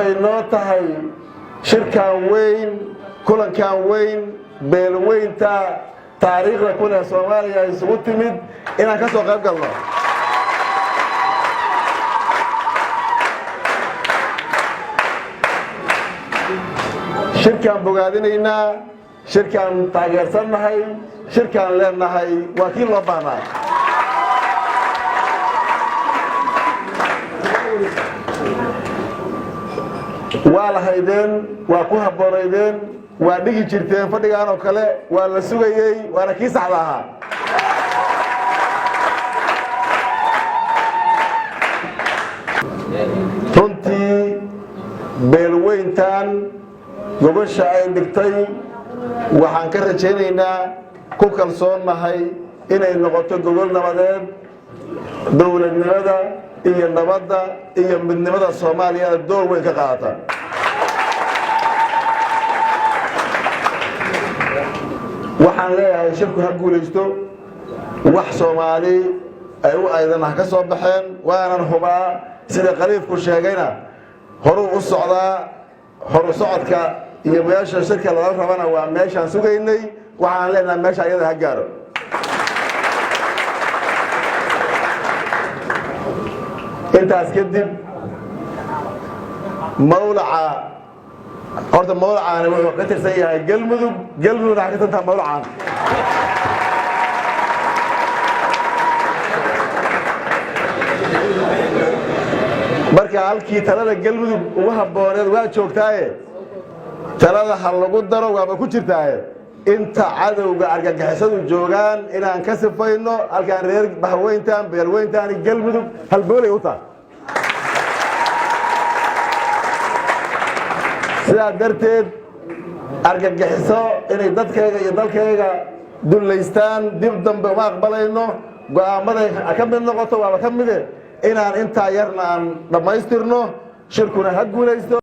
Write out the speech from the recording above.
bay noo tahay shirkan weyn kulankan weyn beelweynta taariikhda kuna Soomaaliya isugu timid inaan ka soo qayb galno shirkan bogaadinayna shirkan taageersanahay shirkan leenahay waa kii loo baahnaa waa la haydeen waa ku haboonaydeen waa dhigi jirteen fadhigaan oo kale waa la sugayay waana kii saxda ahaa runtii beelweyntan gobasha ay dhigtay waxaan ka rajaynaynaa ku kalsoonahay inay noqoto gobol nabadeed dowladnimada iyo nabadda iyo midnimada Soomaaliya door weyn ka qaata waxaan leeyahay shirku ha guulaysto wax Soomaali ay u aydan ka soo baxeen waanan hubaa sida qaliifku sheegayna horu u socdaa horu socodka iyo meesha shirka laga rabana waa meeshaan sugaynay waxaan leenahay meesha ayada ha gaaro intaas kadib mawlaca horta mawlacaan wuxuu ka tirsan yahay galmudug waxa ka tirsan mawlacaan marka halkii talada galmudug ugu habooneed waa joogtaaye talada hal lagu daro waaba ku jirtaaye inta cadowga argagixisadu joogaan inaan ka sifayno halkaan reer bahweyntan beelweyntan galmudug halboolay u tahay sidaa darteed argagixiso inay dadkayga iyo dalkayga dullaystaan dib dambe uma aqbalayno go'aamaday ka mid noqoto waaba ka mide inaan intaa yarna aan dhammaystirno shirkuna ha guulaysto